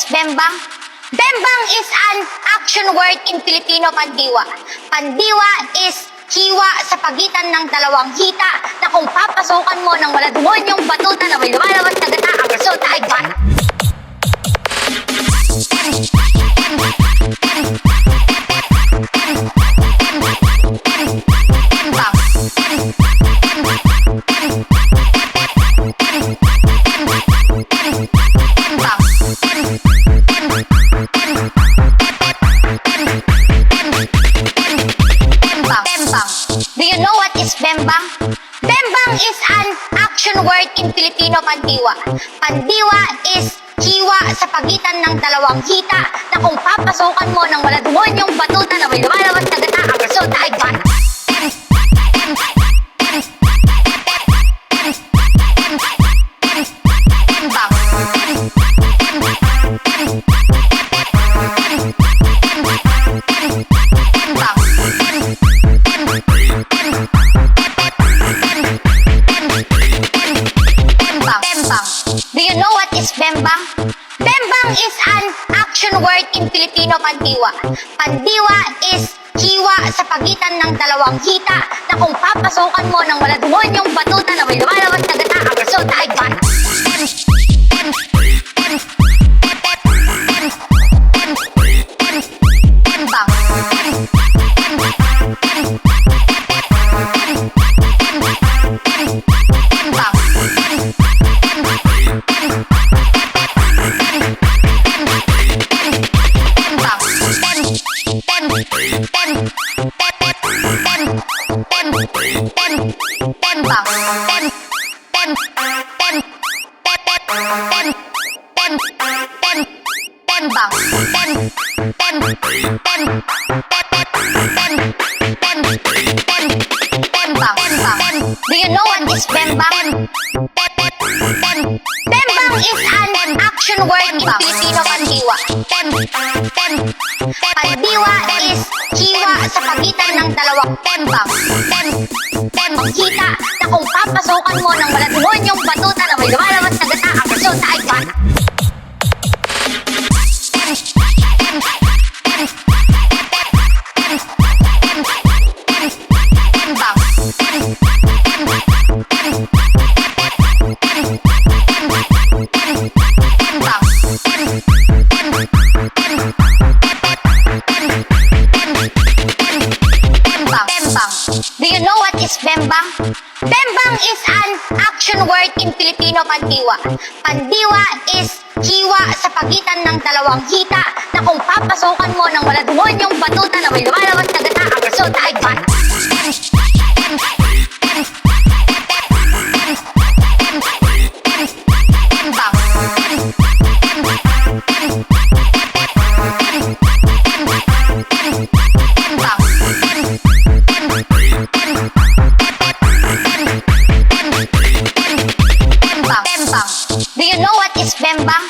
bembang? Bembang is an action word in Filipino pandiwa. Pandiwa is hiwa sa pagitan ng dalawang hita na kung papasukan mo ng wala yung batuta na may lumalabas na gata, ang resulta ay ban. Do you know what is bembang? Bembang is an action word in Filipino pandiwa. Pandiwa is hiwa sa pagitan ng dalawang hita na kung papasukan mo ng wala yung batuta na may lumalabas na gata, ang resulta ay ban. Do you know what is bembang? Bembang is an action word in Filipino pandiwa. Pandiwa is hiwa sa pagitan ng dalawang hita na kung papasukan mo ng wala yung batuta na may lumalabas na gata, ang resulta ay ban. Do you know what is bembang? Bembang is an action word in Filipino pandiwa. Pandiwa is hiwa sa pagitan ng dalawang hita na kung papasukan mo ng wala yung batuta na may lumalabas na gata, ang resulta ay ban. Do you know what is bembang? Bembang is an action word in Filipino pandiwa. Pandiwa is hiwa sa pagitan ng dalawang hita na kung papasukan mo ng wala yung batuta na may lumalabas na gata, ang resulta ay ban. Do you know what is bembang?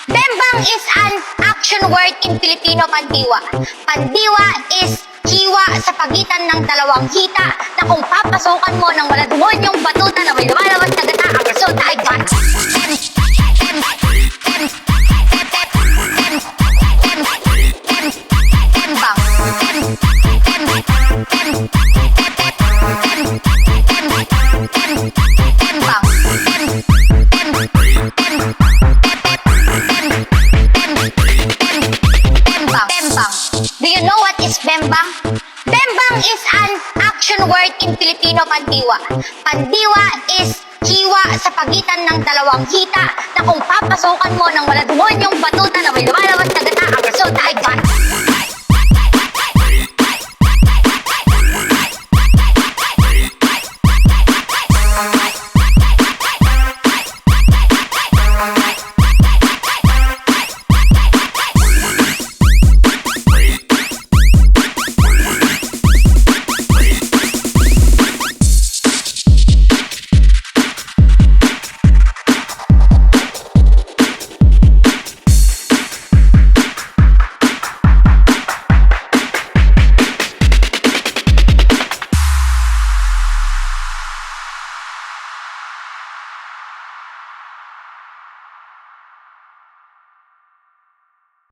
Bembang is an action word in Filipino pandiwa. Pandiwa is hiwa sa pagitan ng dalawang hita na kung papasukan mo ng wala yung batuta na may lumalabas na gata, ang resulta ay ban. Do you know what is bembang? Bembang is an action word in Filipino pandiwa. Pandiwa is hiwa sa pagitan ng dalawang hita na kung papasukan mo ng wala yung batuta na may lumalabas na gata, ang resulta ay ban.